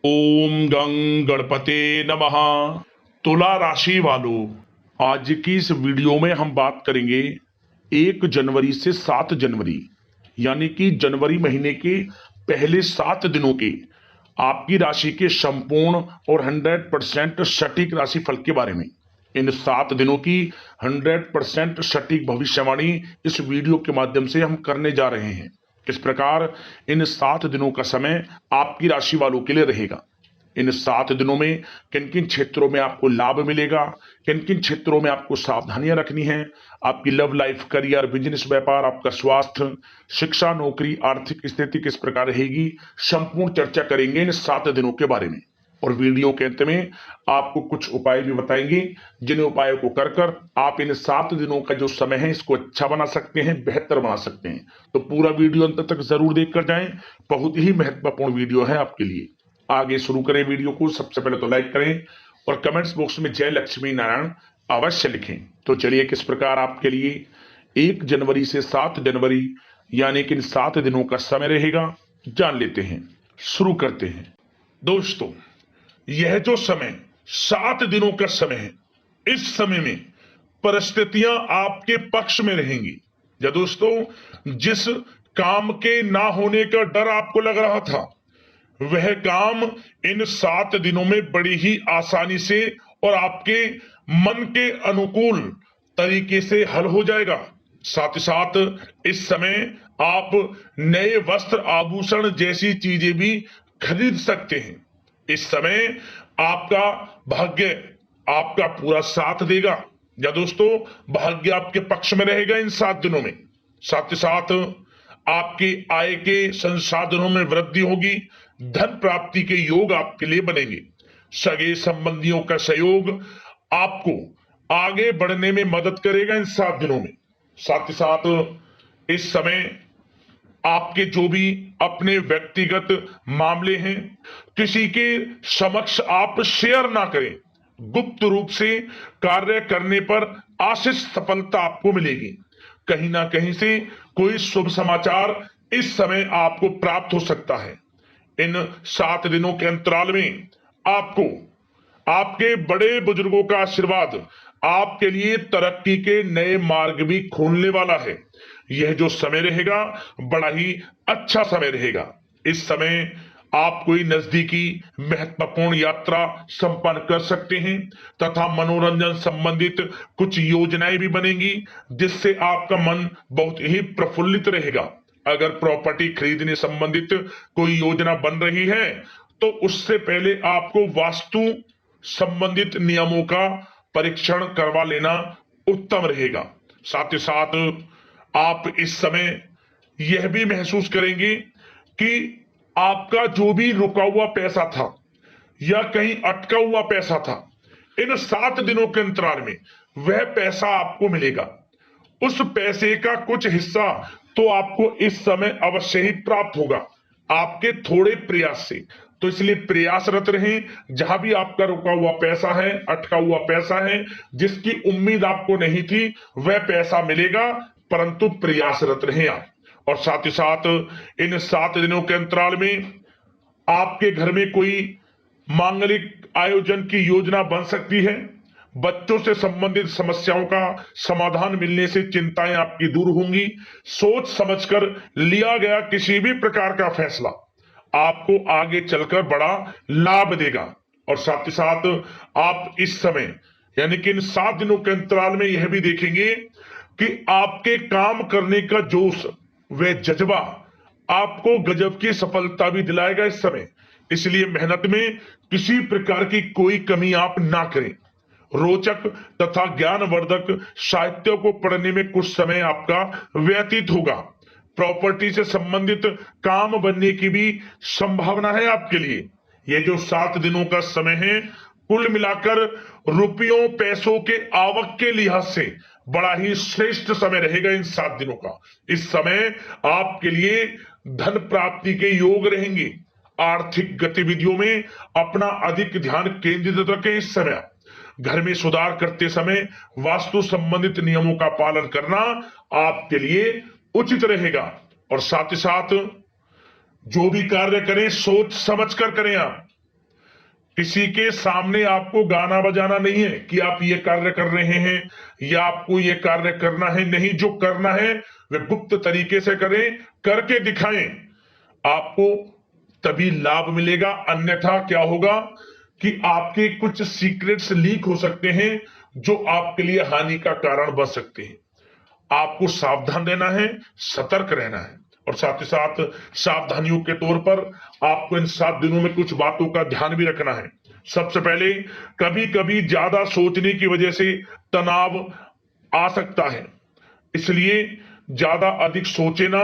ओम गं गणपते नमः। तुला राशि वालों, आज की इस वीडियो में हम बात करेंगे 1 जनवरी से 7 जनवरी, यानी कि जनवरी महीने के पहले 7 दिनों के आपकी राशि के संपूर्ण और 100% सटीक राशि फल के बारे में। इन 7 दिनों की 100% सटीक भविष्यवाणी इस वीडियो के माध्यम से हम करने जा रहे हैं। किस प्रकार इन 7 दिनों का समय आपकी राशि वालों के लिए रहेगा, इन 7 दिनों में किन किन क्षेत्रों में आपको लाभ मिलेगा, किन किन क्षेत्रों में आपको सावधानियां रखनी है, आपकी लव लाइफ, करियर, बिजनेस, व्यापार, आपका स्वास्थ्य, शिक्षा, नौकरी, आर्थिक स्थिति किस प्रकार रहेगी, संपूर्ण चर्चा करेंगे इन 7 दिनों के बारे में। और वीडियो के अंत में आपको कुछ उपाय भी बताएंगे, जिन उपायों को कर कर आप इन 7 दिनों का जो समय है इसको अच्छा बना सकते हैं, बेहतर बना सकते हैं। तो पूरा वीडियो अंत तक जरूर देखकर जाएं, बहुत ही महत्वपूर्ण वीडियो है आपके लिए। आगे शुरू करें वीडियो को। सबसे पहले तो लाइक करें और कमेंट्स बॉक्स में जय लक्ष्मी नारायण अवश्य लिखें। तो चलिए किस प्रकार आपके लिए 1 जनवरी से 7 जनवरी यानी कि इन 7 दिनों का समय रहेगा जान लेते हैं। शुरू करते हैं। दोस्तों, यह जो समय 7 दिनों का समय है, इस समय में परिस्थितियां आपके पक्ष में रहेंगी। या दोस्तों, जिस काम के ना होने का डर आपको लग रहा था, वह काम इन 7 दिनों में बड़ी ही आसानी से और आपके मन के अनुकूल तरीके से हल हो जाएगा। साथ ही साथ इस समय आप नए वस्त्र, आभूषण जैसी चीजें भी खरीद सकते हैं। इस समय आपका भाग्य आपका पूरा साथ देगा। या दोस्तों, भाग्य आपके पक्ष में रहेगा इन 7 दिनों में। साथ ही साथ आपकी आय के संसाधनों में वृद्धि होगी, धन प्राप्ति के योग आपके लिए बनेंगे। सगे संबंधियों का सहयोग आपको आगे बढ़ने में मदद करेगा इन 7 दिनों में। साथ ही साथ इस समय आपके जो भी अपने व्यक्तिगत मामले हैं, किसी के समक्ष आप शेयर ना करें। गुप्त रूप से कार्य करने पर आशीष सफलता आपको मिलेगी। कहीं ना कहीं से कोई शुभ समाचार इस समय आपको प्राप्त हो सकता है। इन 7 दिनों के अंतराल में आपको आपके बड़े बुजुर्गों का आशीर्वाद आपके लिए तरक्की के नए मार्ग भी खोलने वाला है। यह जो समय रहेगा बड़ा ही अच्छा समय रहेगा। इस समय आप कोई नजदीकी महत्वपूर्ण यात्रा संपन्न कर सकते हैं तथा मनोरंजन संबंधित कुछ योजनाएं भी बनेंगी, जिससे आपका मन बहुत ही प्रफुल्लित रहेगा। अगर प्रॉपर्टी खरीदने संबंधित कोई योजना बन रही है तो उससे पहले आपको वास्तु संबंधित नियमों का परीक्षण करवा लेना उत्तम रहेगा। साथ ही साथ आप इस समय यह भी महसूस करेंगे कि आपका जो भी रुका हुआ पैसा था या कहीं अटका हुआ पैसा था, इन 7 दिनों के अंतराल में वह पैसा आपको मिलेगा। उस पैसे का कुछ हिस्सा तो आपको इस समय अवश्य ही प्राप्त होगा, आपके थोड़े प्रयास से। तो इसलिए प्रयासरत रहें। जहां भी आपका रुका हुआ पैसा है, अटका हुआ पैसा है, जिसकी उम्मीद आपको नहीं थी, वह पैसा मिलेगा, परंतु प्रयासरत रहें आप। और साथ ही साथ इन 7 दिनों के अंतराल में आपके घर में कोई मांगलिक आयोजन की योजना बन सकती है। बच्चों से संबंधित समस्याओं का समाधान मिलने से चिंताएं आपकी दूर होंगी। सोच समझकर लिया गया किसी भी प्रकार का फैसला आपको आगे चलकर बड़ा लाभ देगा। और साथ ही साथ आप इस समय यानी कि इन 7 दिनों के अंतराल में यह भी देखेंगे कि आपके काम करने का जोश, वह जज्बा आपको गजब की सफलता भी दिलाएगा इस समय। इसलिए मेहनत में किसी प्रकार की कोई कमी आप ना करें। रोचक तथा ज्ञानवर्धक साहित्य को पढ़ने में कुछ समय आपका व्यतीत होगा। प्रॉपर्टी से संबंधित काम बनने की भी संभावना है आपके लिए। ये जो 7 दिनों का समय है, कुल मिलाकर रुपयों पैसों के आवक के लिहाज से बड़ा ही श्रेष्ठ समय रहेगा इन 7 दिनों का। इस समय आपके लिए धन प्राप्ति के योग रहेंगे। आर्थिक गतिविधियों में अपना अधिक ध्यान केंद्रित रखें। इस समय घर में सुधार करते समय वास्तु संबंधित नियमों का पालन करना आपके लिए उचित रहेगा। और साथ ही साथ जो भी कार्य करें सोच समझ कर करें आप। किसी के सामने आपको गाना बजाना नहीं है कि आप ये कार्य कर रहे हैं या आपको ये कार्य करना है, नहीं, जो करना है वह गुप्त तरीके से करें, करके दिखाएं, आपको तभी लाभ मिलेगा। अन्यथा क्या होगा कि आपके कुछ सीक्रेट्स लीक हो सकते हैं जो आपके लिए हानि का कारण बन सकते हैं। आपको सावधान रहना है, सतर्क रहना है, और साथ ही साथ सावधानियों के तौर पर आपको इन 7 दिनों में कुछ बातों का ध्यान भी रखना है। सबसे पहले, कभी कभी ज्यादा सोचने की वजह से तनाव आ सकता है, इसलिए ज्यादा अधिक सोचे ना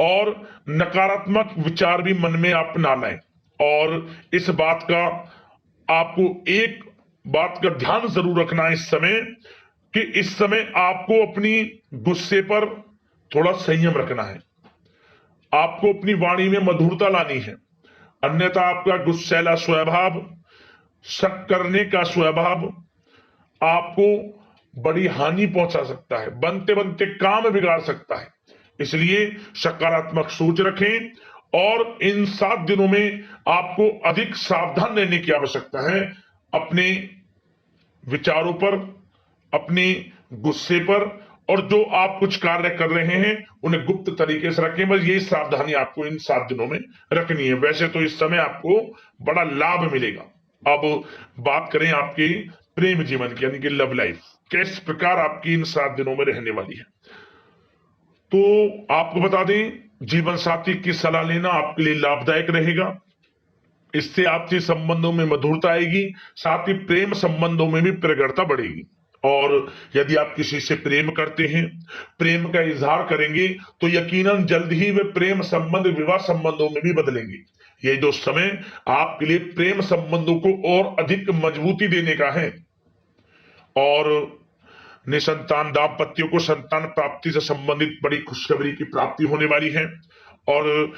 और नकारात्मक विचार भी मन में आप ना लाएं। और इस बात का आपको एक बात का ध्यान जरूर रखना है इस समय, कि इस समय आपको अपनी गुस्से पर थोड़ा संयम रखना है, आपको अपनी वाणी में मधुरता लानी है, अन्यथा आपका गुस्सैला स्वभाव, शक करने का स्वभाव आपको बड़ी हानि पहुंचा सकता है, बनते बनते काम बिगाड़ सकता है। इसलिए सकारात्मक सोच रखें और इन 7 दिनों में आपको अधिक सावधान रहने की आवश्यकता है। अपने विचारों पर, अपने गुस्से पर, और जो आप कुछ कार्य कर रहे हैं उन्हें गुप्त तरीके से रखें। बस यही सावधानी आपको इन 7 दिनों में रखनी है। वैसे तो इस समय आपको बड़ा लाभ मिलेगा। अब बात करें आपके प्रेम जीवन की, यानी कि लव लाइफ किस प्रकार आपकी इन 7 दिनों में रहने वाली है। तो आपको बता दें, जीवन साथी की सलाह लेना आपके लिए लाभदायक रहेगा। इससे आपसी संबंधों में मधुरता आएगी, साथ ही प्रेम संबंधों में भी प्रगाढ़ता बढ़ेगी। और यदि आप किसी से प्रेम करते हैं, प्रेम का इजहार करेंगे, तो यकीनन जल्द ही वे प्रेम संबंध विवाह संबंधों में भी बदलेंगे। ये जो समय आपके लिए प्रेम संबंधों को और अधिक मजबूती देने का है। और निसंतान दाम्पत्यों को संतान प्राप्ति से संबंधित बड़ी खुशखबरी की प्राप्ति होने वाली है। और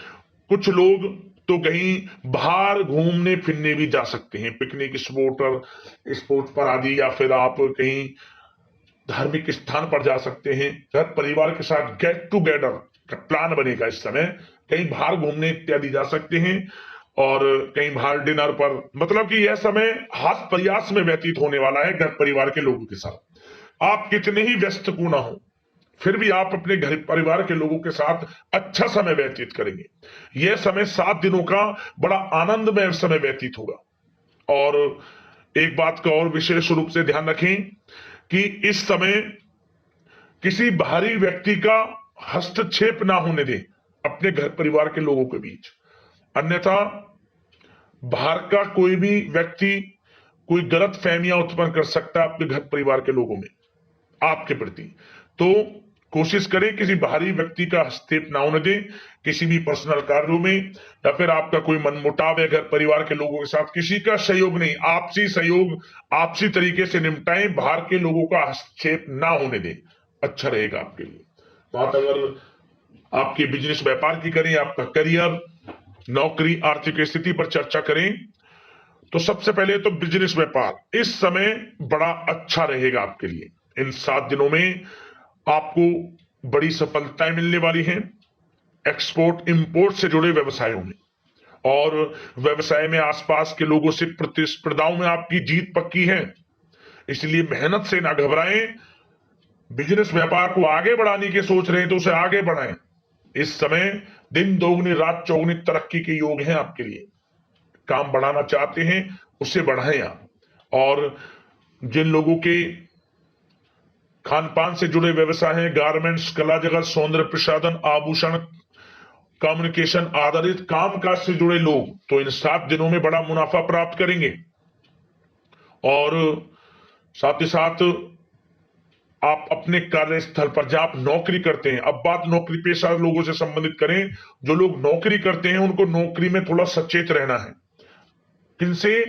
कुछ लोग तो कहीं बाहर घूमने फिरने भी जा सकते हैं, पिकनिक स्पॉट पर आदि, या फिर आप कहीं धार्मिक स्थान पर जा सकते हैं। घर परिवार के साथ गेट टुगेदर का प्लान बनेगा इस समय, कहीं बाहर घूमने इत्यादि जा सकते हैं, और कहीं बाहर डिनर पर, मतलब कि यह समय हास प्रयास में व्यतीत होने वाला है घर परिवार के लोगों के साथ। आप कितने ही व्यस्त क्यों ना हो, फिर भी आप अपने घर परिवार के लोगों के साथ अच्छा समय व्यतीत करेंगे। यह समय 7 दिनों का बड़ा आनंदमय समय व्यतीत होगा। और एक बात का और विशेष रूप से ध्यान रखें कि इस समय किसी बाहरी व्यक्ति का हस्तक्षेप ना होने दें अपने घर परिवार के लोगों के बीच। अन्यथा बाहर का कोई भी व्यक्ति कोई गलत फहमियां उत्पन्न कर सकता है अपने घर परिवार के लोगों में आपके प्रति। तो कोशिश करें किसी बाहरी व्यक्ति का हस्तक्षेप ना होने दें किसी भी पर्सनल कार्यों में, या फिर आपका कोई मनमुटाव है घर परिवार के लोगों के साथ, किसी का सहयोग नहीं, आपसी सहयोग आपसी तरीके से निपटाएं, बाहर के लोगों का हस्तक्षेप ना होने दें, अच्छा रहेगा आपके लिए। बात अगर आपके बिजनेस व्यापार की करें, आपका करियर, नौकरी, आर्थिक स्थिति पर चर्चा करें, तो सबसे पहले तो बिजनेस व्यापार इस समय बड़ा अच्छा रहेगा आपके लिए। इन 7 दिनों में आपको बड़ी सफलताएं मिलने वाली हैं एक्सपोर्ट इंपोर्ट से जुड़े व्यवसायों में, और व्यवसाय में आसपास के लोगों से प्रतिस्पर्धाओं में आपकी जीत पक्की है। इसलिए मेहनत से ना घबराएं। बिजनेस व्यापार को आगे बढ़ाने की सोच रहे हैं तो उसे आगे बढ़ाएं। इस समय दिन दोगुनी रात चौगुनी तरक्की के योग हैं आपके लिए। काम बढ़ाना चाहते हैं उसे बढ़ाएं आप। और जिन लोगों के खान पान से जुड़े व्यवसाय हैं, गारमेंट्स, कला जगत, सौंदर्य प्रसाधन, आभूषण, कम्युनिकेशन आधारित कामकाज से जुड़े लोग, तो इन 7 दिनों में बड़ा मुनाफा प्राप्त करेंगे। और साथ ही साथ आप अपने कार्यस्थल पर जहां आप नौकरी करते हैं, अब बात नौकरी पेशा लोगों से संबंधित करें, जो लोग नौकरी करते हैं उनको नौकरी में थोड़ा सचेत रहना है। किनसे?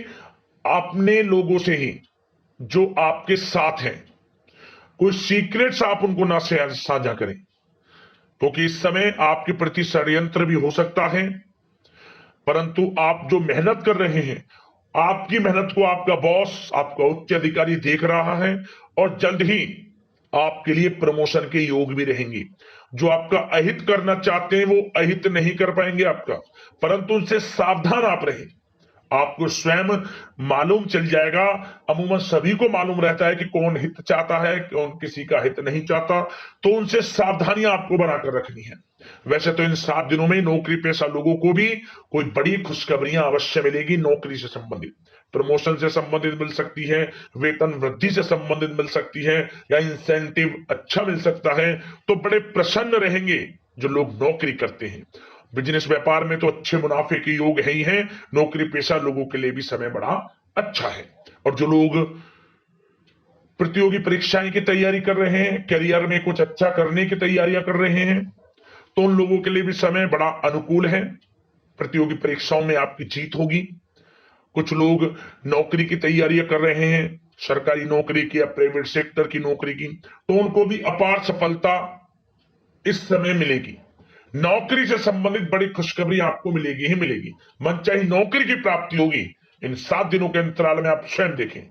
अपने लोगों से ही जो आपके साथ हैं। कोई सीक्रेट्स आप उनको ना साझा करें, क्योंकि इस समय आपके प्रति षड्यंत्र भी हो सकता है। परंतु आप जो मेहनत कर रहे हैं, आपकी मेहनत को आपका बॉस, आपका उच्च अधिकारी देख रहा है, और जल्द ही आपके लिए प्रमोशन के योग भी रहेंगे। जो आपका अहित करना चाहते हैं वो अहित नहीं कर पाएंगे आपका, परंतु उनसे सावधान आप रहें। आपको स्वयं मालूम चल जाएगा। अमूमन सभी को मालूम रहता है कि कौन हित चाहता है, कौन किसी का हित नहीं चाहता, तो उनसे सावधानियां आपको बनाकर रखनी है। वैसे तो इन 7 दिनों में नौकरी पेशा लोगों को भी कोई बड़ी खुशखबरियां अवश्य मिलेगी। नौकरी से संबंधित, प्रमोशन से संबंधित मिल सकती है, वेतन वृद्धि से संबंधित मिल सकती है, या इंसेंटिव अच्छा मिल सकता है। तो बड़े प्रसन्न रहेंगे जो लोग नौकरी करते हैं। बिजनेस व्यापार में तो अच्छे मुनाफे के योग है ही है। नौकरी पेशा लोगों के लिए भी समय बड़ा अच्छा है। और जो लोग प्रतियोगी परीक्षाएं की तैयारी कर रहे हैं, करियर में कुछ अच्छा करने की तैयारियां कर रहे हैं, तो उन लोगों के लिए भी समय बड़ा अनुकूल है। प्रतियोगी परीक्षाओं में आपकी जीत होगी। कुछ लोग नौकरी की तैयारियां कर रहे हैं, सरकारी नौकरी की या प्राइवेट सेक्टर की नौकरी की, तो उनको भी अपार सफलता इस समय मिलेगी। नौकरी से संबंधित बड़ी खुशखबरी आपको मिलेगी ही मिलेगी। मनचाही नौकरी की प्राप्ति होगी। इन 7 दिनों के अंतराल में आप स्वयं देखें।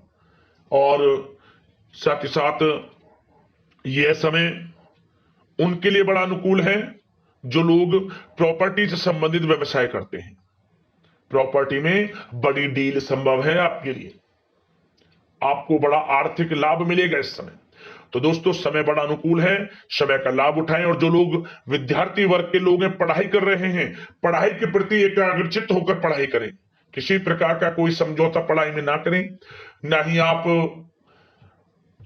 और साथ ही साथ यह समय उनके लिए बड़ा अनुकूल है जो लोग प्रॉपर्टी से संबंधित व्यवसाय करते हैं। प्रॉपर्टी में बड़ी डील संभव है आपके लिए। आपको बड़ा आर्थिक लाभ मिलेगा इस समय। तो दोस्तों, समय बड़ा अनुकूल है, समय का लाभ उठाएं। और जो लोग विद्यार्थी वर्ग के लोग हैं, पढ़ाई कर रहे हैं, पढ़ाई के प्रति एकाग्रचित्त होकर पढ़ाई करें। किसी प्रकार का कोई समझौता पढ़ाई में ना करें, ना ही आप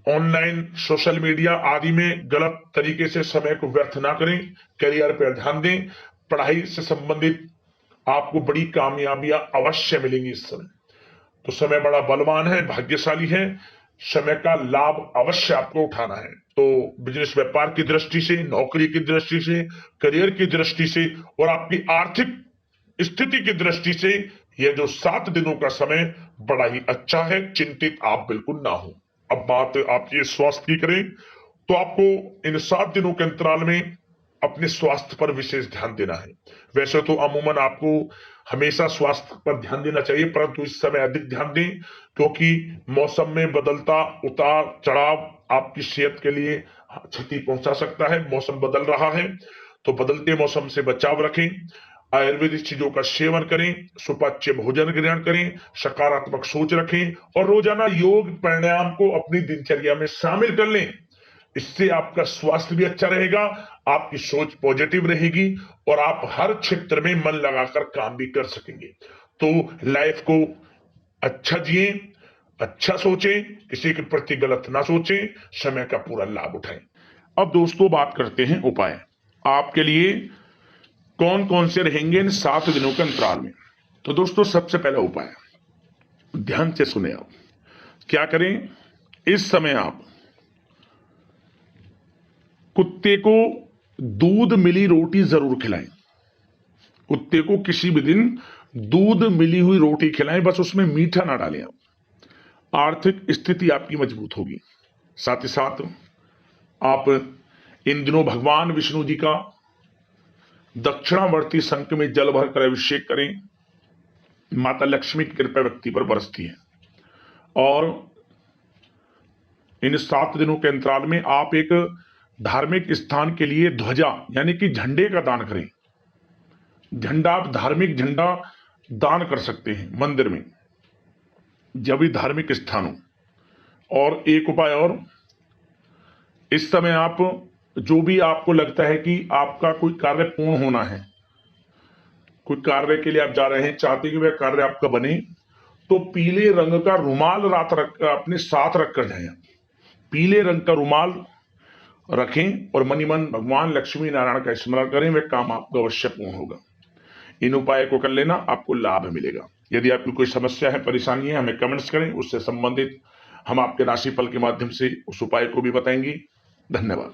ऑनलाइन सोशल मीडिया आदि में गलत तरीके से समय को व्यर्थ ना करें। करियर पर ध्यान दें। पढ़ाई से संबंधित आपको बड़ी कामयाबियां अवश्य मिलेंगी इस समय। तो समय बड़ा बलवान है, भाग्यशाली है। समय का लाभ अवश्य आपको उठाना है। तो बिजनेस व्यापार की दृष्टि से, नौकरी की दृष्टि से, करियर की दृष्टि से और आपकी आर्थिक स्थिति की दृष्टि से यह जो 7 दिनों का समय बड़ा ही अच्छा है। चिंतित आप बिल्कुल ना हो। अब बात आपकी स्वास्थ्य की करें तो आपको इन 7 दिनों के अंतराल में अपने स्वास्थ्य पर विशेष ध्यान देना है। वैसे तो अमूमन आपको हमेशा स्वास्थ्य पर ध्यान देना चाहिए, परंतु इस समय अधिक ध्यान दें, क्योंकि मौसम में बदलता उतार चढ़ाव आपकी सेहत के लिए क्षति पहुंचा सकता है। मौसम बदल रहा है, तो बदलते मौसम से बचाव रखें। आयुर्वेदिक चीजों का सेवन करें, सुपाच्य भोजन ग्रहण करें, सकारात्मक सोच रखें और रोजाना योग प्राणायाम को अपनी दिनचर्या में शामिल कर लें। इससे आपका स्वास्थ्य भी अच्छा रहेगा, आपकी सोच पॉजिटिव रहेगी और आप हर क्षेत्र में मन लगाकर काम भी कर सकेंगे। तो लाइफ को अच्छा जिए, अच्छा सोचें, किसी के प्रति गलत ना सोचें, समय का पूरा लाभ उठाएं। अब दोस्तों बात करते हैं उपाय। आपके लिए कौन कौन से रहेंगे इन 7 दिनों के अंतराल में। तो दोस्तों, सबसे पहला उपाय, ध्यान से सुने आप। क्या करें? इस समय आप कुत्ते को दूध मिली रोटी जरूर खिलाएं। कुत्ते को किसी भी दिन दूध मिली हुई रोटी खिलाएं, बस उसमें मीठा ना डालें। आप आर्थिक स्थिति आपकी मजबूत होगी। साथ ही साथ आप इन दिनों भगवान विष्णु जी का दक्षिणावर्ती शंख में जल भरकर अभिषेक करें। माता लक्ष्मी की कृपा व्यक्ति पर बरसती है। और इन 7 दिनों के अंतराल में आप एक धार्मिक स्थान के लिए ध्वजा यानी कि झंडे का दान करें। झंडा, आप धार्मिक झंडा दान कर सकते हैं मंदिर में, जब भी धार्मिक स्थान हो। और एक उपाय और, इस समय आप जो भी आपको लगता है कि आपका कोई कार्य पूर्ण होना है, कोई कार्य के लिए आप जा रहे हैं, चाहते हैं कि वह कार्य आपका बने, तो पीले रंग का रुमाल रात रख अपने साथ रखकर जाएं। पीले रंग का रुमाल रखें और मनी मन भगवान लक्ष्मी नारायण का स्मरण करें, वह काम आपको अवश्य पूर्ण होगा। इन उपाय को कर लेना, आपको लाभ मिलेगा। यदि आपकी कोई समस्या है, परेशानी है, हमें कमेंट्स करें, उससे संबंधित हम आपके राशिफल के माध्यम से उस उपाय को भी बताएंगे। धन्यवाद।